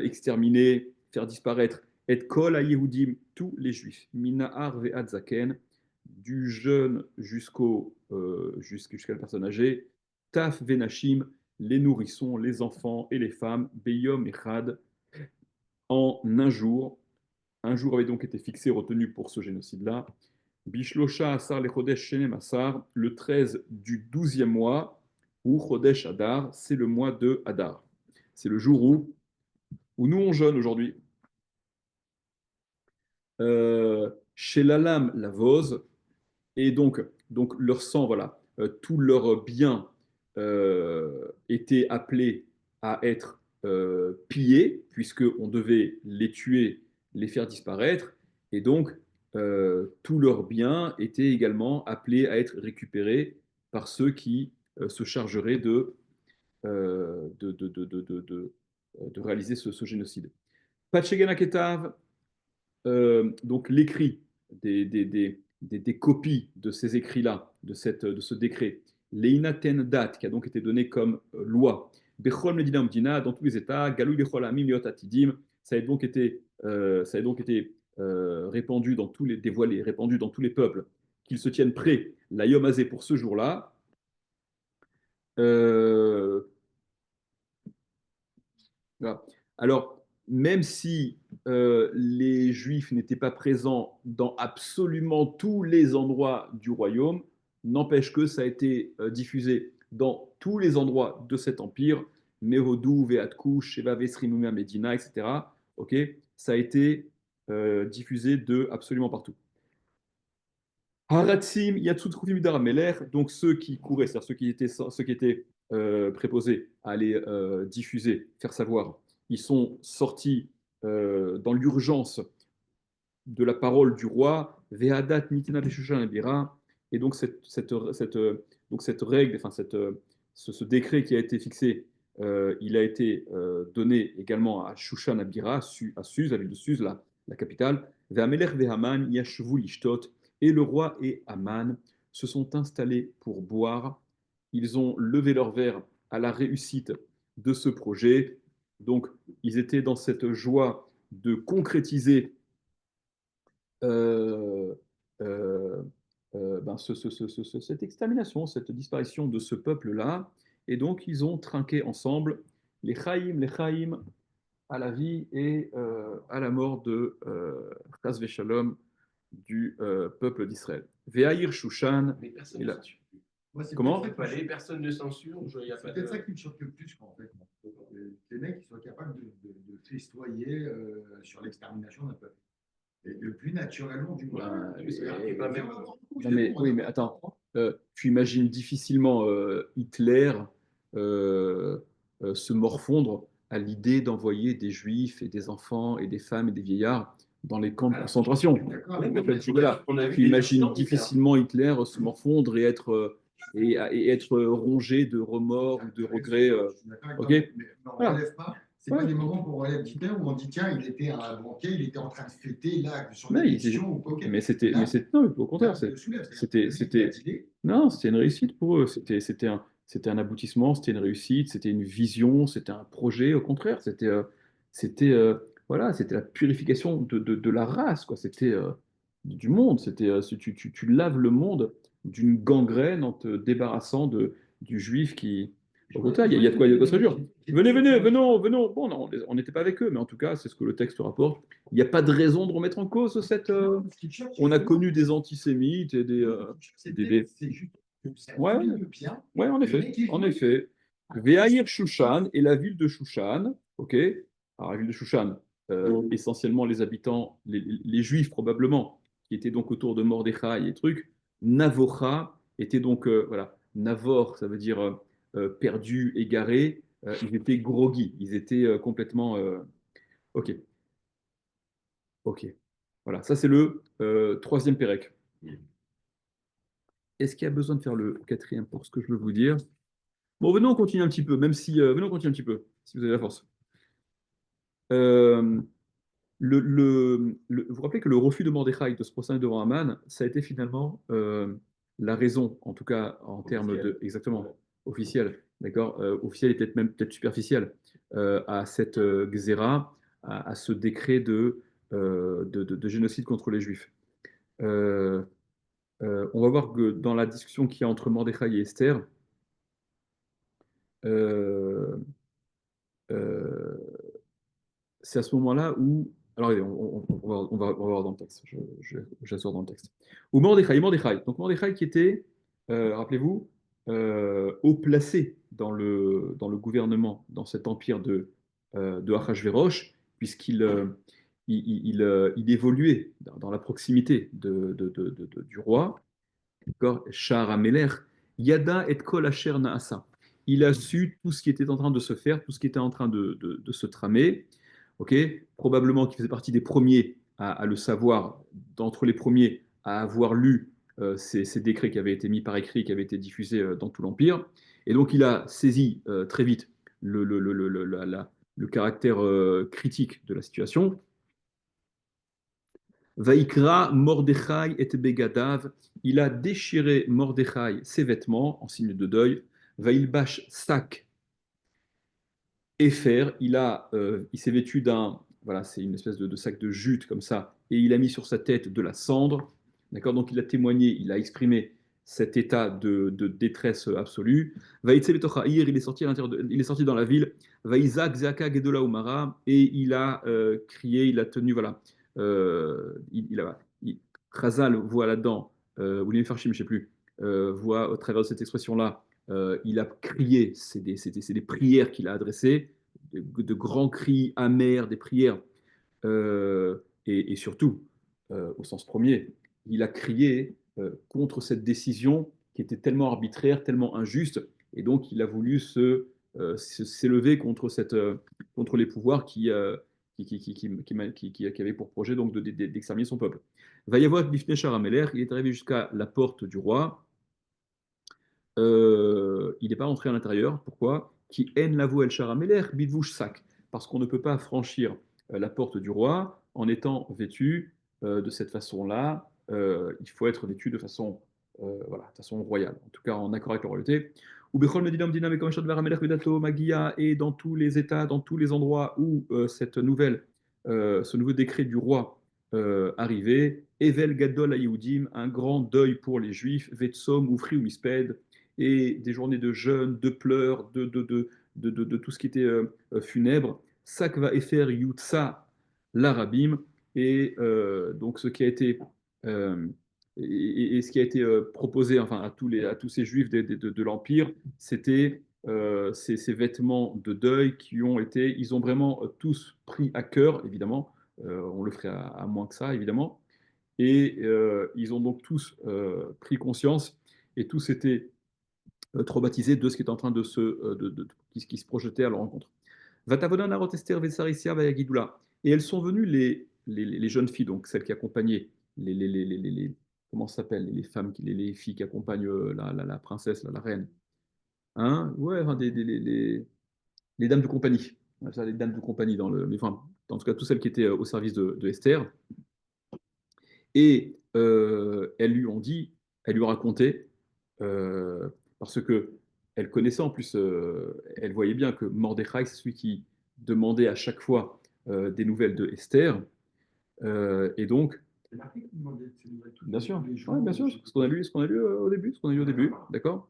exterminer, faire disparaître. Et kol Yehudim, tous les juifs, minahar ve'ad zaken, du jeune jusqu'à la personne âgée, taf venashim, les nourrissons, les enfants et les femmes, beyom echad, en un jour. Un jour avait donc été fixé, retenu pour ce génocide-là. Bishlosha asar le chodesh shenem asar, le 13 du 12e mois, ou chodesh adar, c'est le mois de Hadar. C'est le jour où nous on jeûne aujourd'hui. Chez l'alam, la vose, et donc leur sang, voilà, tous leurs biens étaient appelés à être pillés, puisqu'on devait les tuer, les faire disparaître, et donc tous leurs biens étaient également appelés à être récupérés par ceux qui se chargeraient de réaliser ce génocide. Pachegana Ketav, donc l'écrit des copies de ces écrits-là, de ce décret, l'Einaten Dat, qui a donc été donné comme loi, Bechol Medina Mdina, dans tous les États, Galou Bechol Amim Liot Atidim, ça a donc été, répandu dans tous les dévoilés, répandu dans tous les peuples, qu'ils se tiennent prêts, la Yom Hazé pour ce jour-là. Voilà. Alors, même si les Juifs n'étaient pas présents dans absolument tous les endroits du royaume, n'empêche que ça a été diffusé dans tous les endroits de cet empire, Mehodou, Veatkou, Sheva, Vesrimumia, Medina, etc. Ok, ça a été diffusé de absolument partout. Haratsim, Yatsut Khufim Darameler, donc ceux qui couraient, c'est-à-dire ceux qui étaient préposés à aller diffuser, faire savoir, ils sont sortis dans l'urgence de la parole du roi, Vehadat Nitina Veshushan Abira, et donc cette règle, enfin ce décret qui a été fixé, il a été donné également à Shushan Abira, à Suse, la ville de Suse, la capitale, Vehamelech Vehaman Yashvu Lishtot, et le roi et Aman se sont installés pour boire. Ils ont levé leur verre à la réussite de ce projet. Donc, ils étaient dans cette joie de concrétiser cette extermination, cette disparition de ce peuple-là. Et donc, ils ont trinqué ensemble les Chaim, à la vie et à la mort de Chas Veshalom, du peuple d'Israël. Ve'ahir Shushan. Mais personne ne censure. Moi, comment Personne ne censure. C'est peut-être ça qui me choque le plus, en fait. Les mecs qui soient capables de festoyer sur l'extermination d'un peuple. Et le plus naturellement du monde. Oui, mais attends. Tu imagines difficilement Hitler se morfondre à l'idée d'envoyer des juifs et des enfants et des femmes et des vieillards dans les camps de concentration. Tu imagines difficilement Hitler se morfondre et être rongé de remords ou de regrets. Ok. On ne relève pas C'est Ouais. pas des moments qu'on relève du terrain où on dit tiens, il était à un banquet, il était en train de fêter là son Mais, élection ou quoi. mais c'était, Là, non, au contraire, là, on le soulève. C'est-à-dire que c'était, le mec qui a c'était, dealé, non, c'était une réussite pour eux. C'était un aboutissement, c'était une réussite, c'était une vision, c'était un projet. Au contraire, c'était, voilà, c'était la purification de la race, quoi. C'était du monde. C'était, tu laves le monde d'une gangrène en te débarrassant du juif qui. Au contraire, il y a de quoi, se réjouir. Venez, venez, venons, venons. Bon, non, on n'était pas avec eux, mais en tout cas, c'est ce que le texte rapporte. Il n'y a pas de raison de remettre en cause cette. On a connu des antisémites et c'est juste que ça Ouais, souligne bien. ouais, en Le effet, mec est en joué. effet. Vehaïr Shushan et la ville de Shushan, ok? Alors la ville de Shushan, essentiellement les habitants, les Juifs probablement, qui étaient donc autour de Mordechai et trucs. Navocha était donc, voilà, Navor, ça veut dire perdu, égaré. Ils étaient groggy, ils étaient complètement, ok, ok. Voilà, ça c'est le troisième Pérec. Est-ce qu'il y a besoin de faire le quatrième pour ce que je veux vous dire? Bon, venons, on continue un petit peu, même si. Venons, on continue un petit peu, si vous avez la force. Euh, vous vous rappelez que le refus de Mordechai de se prosterner devant Haman, ça a été finalement la raison, en tout cas en termes de. Exactement, officiel, d'accord? Officiel et peut-être même peut-être superficiel, à cette xéra, à ce décret de génocide contre les Juifs. Euh, on va voir que dans la discussion qu'il y a entre Mordechai et Esther, euh, euh, c'est à ce moment-là où. Alors, allez, on va voir dans le texte. J'assure dans le texte. Ou Mordechai, Mordechai. Donc, Mordechai qui était, rappelez-vous, haut placé dans le gouvernement, dans cet empire de Achashverosh, puisqu'il il évoluait dans la proximité du roi. D'accord? Shar Ameler, Yada et Kol Asher Naasa. Il a su tout ce qui était en train de se faire, tout ce qui était en train de se tramer. Ok, probablement qu'il faisait partie des premiers à le savoir, d'entre les premiers à avoir lu ces décrets qui avaient été mis par écrit, qui avaient été diffusés dans tout l'Empire. Et donc il a saisi très vite le caractère critique de la situation. Vaikra Mordechai et Begadav, il a déchiré Mordechai ses vêtements en signe de deuil. Vailbash Sak Efer, il s'est vêtu d'un, voilà, c'est une espèce de sac de jute comme ça, et il a mis sur sa tête de la cendre. D'accord, donc il a témoigné, il a exprimé cet état de détresse absolue. Vaïtse Betochaïr, il est sorti dans la ville. Vaïzak Zaka Gedola Umara, et il a crié, il a tenu, voilà, il a, Khazal voit là-dedans, William Farshim, je ne sais plus, voit au travers de cette expression-là, il a crié, c'est des prières qu'il a adressées, de grands cris amers, des prières, et surtout, au sens premier, il a crié contre cette décision qui était tellement arbitraire, tellement injuste, et donc il a voulu s'élever contre les pouvoirs qui avaient pour projet donc d'exterminer son peuple. Va y avoir Bifne Sharameler, il est arrivé jusqu'à la porte du roi. Il n'est pas entré à l'intérieur. Pourquoi? Qui haine l'avou el sharameler bidvouch sac. Parce qu'on ne peut pas franchir la porte du roi en étant vêtu de cette façon-là. Il faut être vêtu voilà, de façon royale, en tout cas en accord avec la royauté. Ou bechol medinam dinam ekomeshot veramelech vedato magia, et dans tous les états, dans tous les endroits où ce nouveau décret du roi arrivait, Evel Gadol Ayehudim, un grand deuil pour les Juifs, Vetsom, Oufri ou Misped, et des journées de jeûne, de pleurs, de tout ce qui était funèbre. Sakva Efer Yutsa l'Arabim, et donc ce qui a été euh, et ce qui a été proposé enfin à tous ces juifs de l'empire, c'était ces vêtements de deuil ils ont vraiment tous pris à cœur, évidemment. On le ferait à moins que ça, évidemment. Et ils ont donc tous pris conscience et tous étaient traumatisés de ce qui est en train qui se projetait à leur rencontre. Vatavona Narot Esther Vesaricia Vayagidoula. Et elles sont venues, les jeunes filles, donc celles qui accompagnaient comment ça s'appelle, les femmes, les filles qui accompagnent la princesse, la reine. Hein, ouais, enfin, les dames de compagnie. ça, les dames de compagnie, mais enfin, en tout cas, toutes celles qui étaient au service de Esther. Et elles lui ont dit, elles lui ont raconté, euh, parce que elle connaissait en plus, elle voyait bien que Mordechai, c'est celui qui demandait à chaque fois des nouvelles de Esther. Et donc, C'est marqué qu'il demandait de ces nouvelles bien sûr, tous les jours. ouais, bien sûr, Je sais ce qu'on a lu au début, ce qu'on a lu au début, D'accord. d'accord?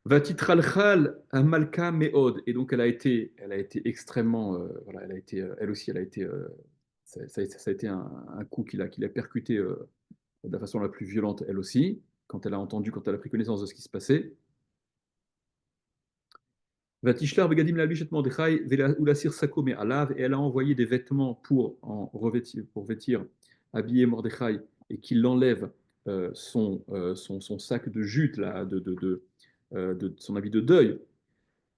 Vatitralchal Malka Meod. Et donc elle a été extrêmement, voilà, elle a été, elle aussi, elle a été, ça a été un coup qui l'a percuté de la façon la plus violente, elle aussi, quand elle a entendu, quand elle a pris connaissance de ce qui se passait. Vatishlar begadim la bichet Mordechai ulasir sako me alav, et elle a envoyé des vêtements pour en revêtir, pour vêtir, habiller Mordechai, et qu'il enlève son sac de jute là, de son habit de deuil.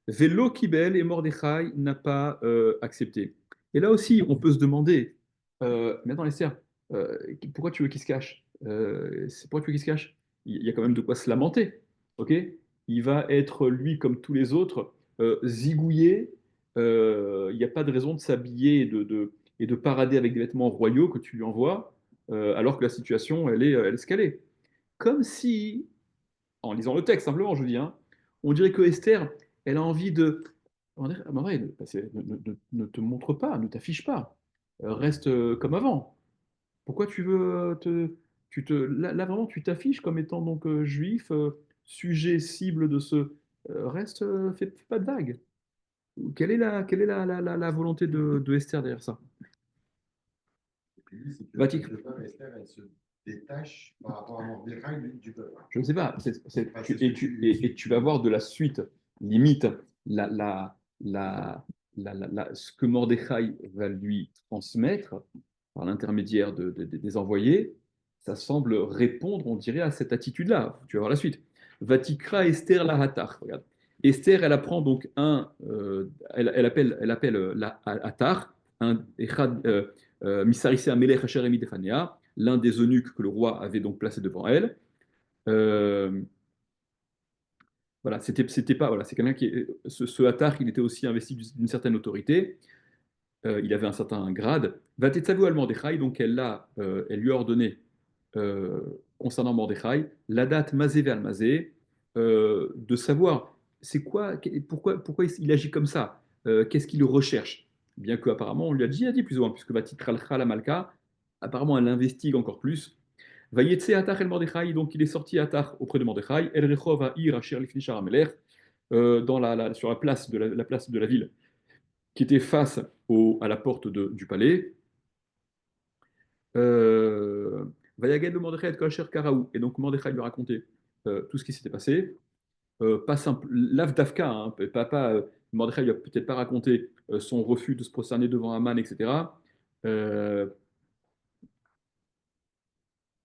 Vélo Kibel, et Mordechai n'a pas accepté. Et là aussi, on peut se demander, mais attends Esther, pourquoi tu veux qu'il se cache pourquoi tu veux qu'il se cache? Il y a quand même de quoi se lamenter, ok? Il va être, lui, comme tous les autres, zigouillé. Il n'y a pas de raison de s'habiller et de parader avec des vêtements royaux que tu lui envoies, alors que la situation, elle est ce qu'elle est. Comme si, en lisant le texte simplement, je dis, hein, on dirait que Esther, elle a envie de. On dirait, ah, bah ouais, ne te montre pas, ne t'affiche pas, reste comme avant. Pourquoi tu veux là, vraiment tu t'affiches comme étant donc juif, sujet cible de ce reste, fais pas de vagues. Quelle est la volonté de Esther derrière ça? Et puis lui, c'est que Vatique. quelque part, Esther, elle se détache par rapport à Mordechai, lui, du peuple. Je ne sais pas. Enfin, c'est ce que Et tu vas voir de la suite, limite, la, la, la, ce que Mordechai va lui transmettre par l'intermédiaire des envoyés, ça semble répondre, on dirait, à cette attitude-là. Tu vas voir la suite. Vatikra Esther la Hatar. Regarde. Esther, elle apprend donc elle appelle la Hatar, un Misarissé Amelech Asher Emi Defania, l'un des eunuques que le roi avait donc placé devant elle. Euh, voilà, c'était pas, voilà, c'est quelqu'un ce Hattar, il était aussi investi d'une certaine autorité, il avait un certain grade. Vatetzavu al Mordechai, donc elle lui a ordonné, euh, concernant Mordechai, la date mazé al mazé, de savoir c'est quoi, pourquoi il agit comme ça, qu'est-ce qu'il recherche. Bien qu'apparemment, on lui a dit plus ou moins, puisque Vatitral la Malka, apparemment, elle investigue encore plus. Vayetse Atach el Mordechai, donc il est sorti Atach auprès de Mordechai, El Rechov Ha'ir Asher Lifni Shar HaMelech, sur la place la place de la ville qui était face à la porte du palais. Vayaged le Mordechai et Kasher Karaou, et donc Mordechai lui a raconté tout ce qui s'était passé. Pas simple, l'Avdavka, hein, Mordechai lui a peut-être pas raconté son refus de se prosterner devant Haman, etc. Euh,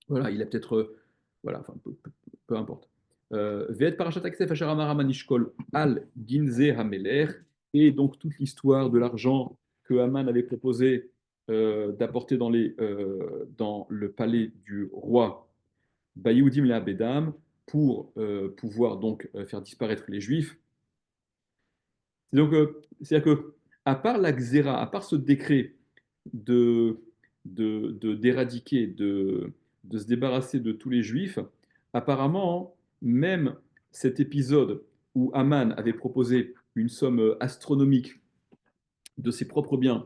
Voilà, il a peut-être. Voilà, enfin, peu importe. Ve'et parashat aksef asher amar Haman ishkol al ginze hamelech, et donc toute l'histoire de l'argent que Haman avait proposé d'apporter dans le palais du roi Bayoudim le Abedam pour pouvoir donc faire disparaître les Juifs. Donc, c'est-à-dire que, à part la xéra, à part ce décret de, d'éradiquer, de se débarrasser de tous les juifs, apparemment, même cet épisode où Haman avait proposé une somme astronomique de ses propres biens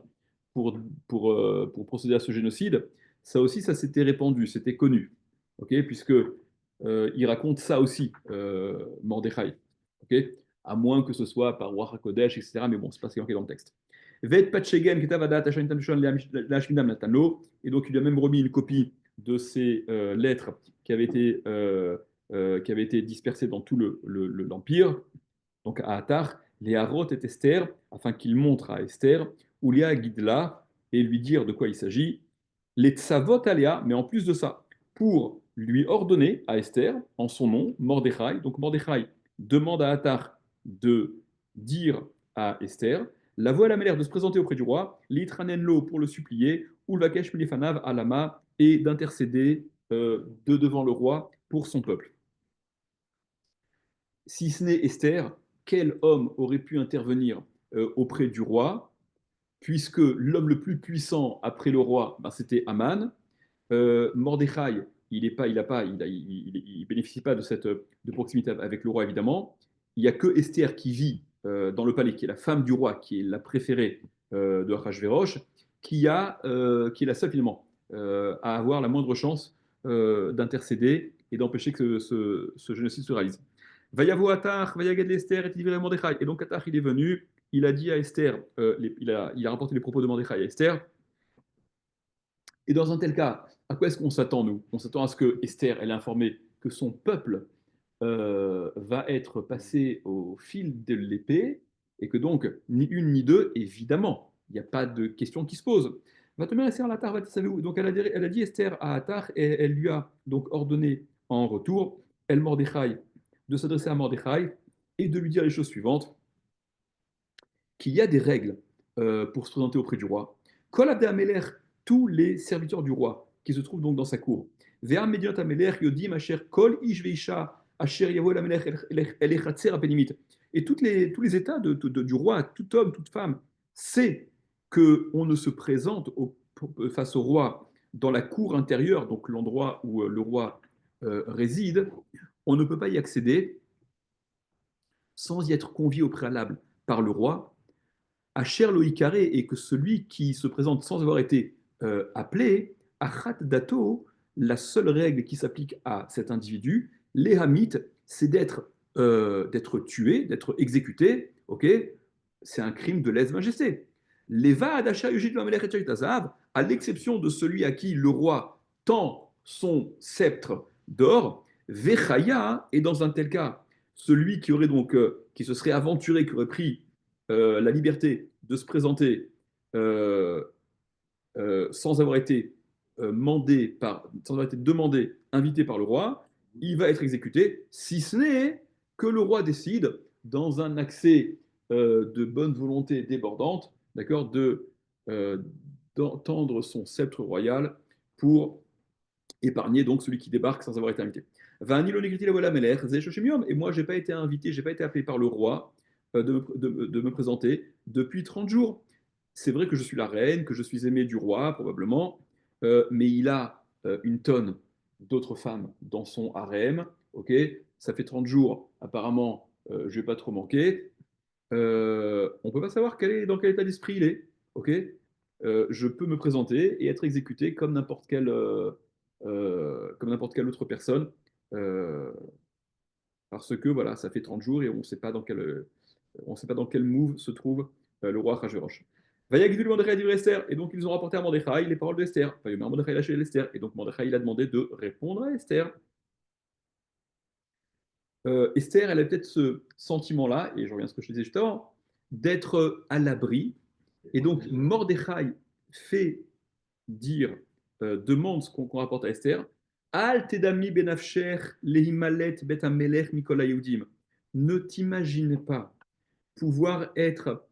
pour, pour procéder à ce génocide, ça aussi, ça s'était répandu, c'était connu, ok, puisque il raconte ça aussi, Mordechai, ok, à moins que ce soit par Ruach HaKodesh, etc., mais bon, c'est pas ce qui est marqué dans le texte. Vet Patchegen, Ketavadat, Ashanitam Shon, Lashmidam Natano, et donc il lui a même remis une copie de ces lettres qui avaient été dispersées dans tout l'Empire, donc à Attar, les Harot et Esther, afin qu'il montre à Esther, Oulia Gidla, et lui dire de quoi il s'agit, les Tsavot Aléa, mais en plus de ça, pour lui ordonner à Esther, en son nom, Mordechai, donc Mordechai demande à Attar de dire à Esther, la voix à la l'air de se présenter auprès du roi, l'itranenlo pour le supplier, ou le vakesh milifanav alama, et d'intercéder devant le roi pour son peuple. Si ce n'est Esther, quel homme aurait pu intervenir auprès du roi, puisque l'homme le plus puissant après le roi, ben, c'était Aman. Mordechai, il bénéficie pas de cette de proximité avec le roi, évidemment. Il n'y a que Esther qui vit dans le palais, qui est la femme du roi, qui est la préférée de Achashverosh, qui est la seule, finalement, à avoir la moindre chance d'intercéder et d'empêcher que ce génocide se réalise. Vayavo Atar, Vayaged Esther et Tivere Mordechai. Et donc Atar, il est venu, il a dit à Esther, il a rapporté les propos de Mordechai à Esther. Et dans un tel cas, à quoi est-ce qu'on s'attend, nous? On s'attend à ce que Esther, elle est informée que son peuple va être passé au fil de l'épée, et que donc, ni une ni deux, évidemment, il n'y a pas de question qui se pose. Va te Esther à Attar, savez-vous? Donc elle a dit Esther à Attar, et elle lui a donc ordonné en retour, El Mordechai, de s'adresser à Mordechai et de lui dire les choses suivantes, qu'il y a des règles pour se présenter auprès du roi. Kol Abdei Amelech, tous les serviteurs du roi qui se trouvent donc dans sa cour. Ve'am Medinat Amelech yodim asher kol ish veisha asher yavo el Amelech el echatzer apenimit. Et tous les états du roi, tout homme, toute femme, sait qu'on ne se présente face au roi dans la cour intérieure, donc l'endroit où le roi réside. On ne peut pas y accéder sans y être convié au préalable par le roi, Asher Loïkaré, et que celui qui se présente sans avoir été appelé, Achat Dato, la seule règle qui s'applique à cet individu, les Hamites, c'est d'être tué, d'être exécuté, ok? C'est un crime de lèse-majesté. Les Vaad Asher Yujid Lamelech et Tazav, à l'exception de celui à qui le roi tend son sceptre d'or, Vechaya, et dans un tel cas, celui qui aurait donc, qui se serait aventuré, qui aurait pris la liberté de se présenter euh, sans avoir été sans avoir été demandé, invité par le roi, il va être exécuté, si ce n'est que le roi décide, dans un accès de bonne volonté débordante, d'accord, euh, d'entendre son sceptre royal pour épargner donc celui qui débarque sans avoir été invité. Et moi, je n'ai pas été invité, je n'ai pas été appelé par le roi de me présenter depuis 30 jours. C'est vrai que je suis la reine, que je suis aimée du roi, probablement, mais il a une tonne d'autres femmes dans son harem. Ok, ça fait 30 jours, apparemment, je ne vais pas trop manquer. On ne peut pas savoir dans quel état d'esprit il est. Ok, je peux me présenter et être exécuté comme n'importe quelle autre personne, euh, parce que voilà, ça fait 30 jours et on sait pas dans quel move se trouve le roi Achashverosh. Vayagidul Mordechai dit Esther, et donc ils ont rapporté à Mordechai les paroles d'Esther. Mordechai lâché l'Esther, et donc Mordechai il a demandé de répondre à Esther. Esther, elle a peut-être ce sentiment-là, et je reviens à ce que je disais juste avant, d'être à l'abri. Et donc Mordechai fait dire, demande ce qu'on rapporte à Esther, Al tedami benafsher lehimalet bet amelech mikol hayudim. Ne t'imagine pas pouvoir être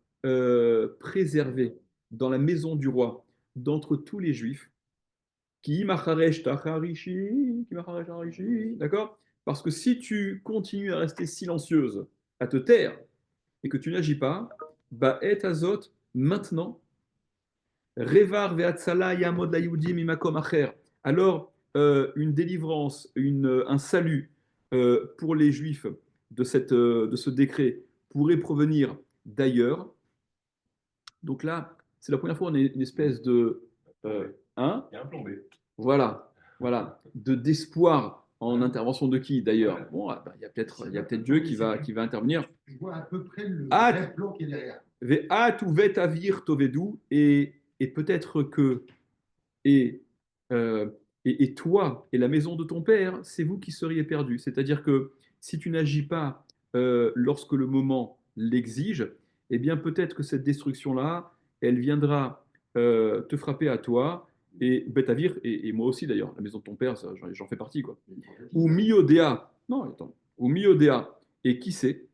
préservé dans la maison du roi d'entre tous les juifs, qui macharesh tacharishi, d'accord? Parce que si tu continues à rester silencieuse, à te taire, et que tu n'agis pas, bah et azot, maintenant, Revar ve'atzala yamod la mimakom acher. Alors, une délivrance, un salut pour les Juifs de ce décret pourrait provenir d'ailleurs. Donc là, c'est la première fois qu'on a une espèce de hein, Il y a un plombé. voilà, voilà, d'espoir en intervention de qui d'ailleurs? Bon, ah, bah, il y a peut-être Dieu qui va intervenir. Je vois à peu près le Ah, vrai plan qui est derrière. Ve'at ou ve'tavir tovedou, et peut-être que et, euh, et toi et la maison de ton père, c'est vous qui seriez perdus. C'est-à-dire que si tu n'agis pas lorsque le moment l'exige, eh bien peut-être que cette destruction-là, elle viendra te frapper à toi et Betavir, et moi aussi d'ailleurs, la maison de ton père, j'en fais partie, quoi. Ou Miodea, non, attends, ou Miodea, et qui sait,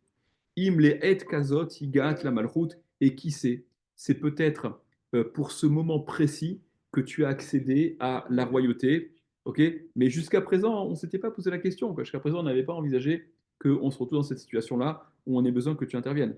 Im le et kazot, higat la malchut, et qui sait, c'est peut-être pour ce moment précis que tu as accédé à la royauté, ok? Mais jusqu'à présent, on ne s'était pas posé la question, quoi. Jusqu'à présent, on n'avait pas envisagé qu'on se retrouve dans cette situation-là où on ait besoin que tu interviennes.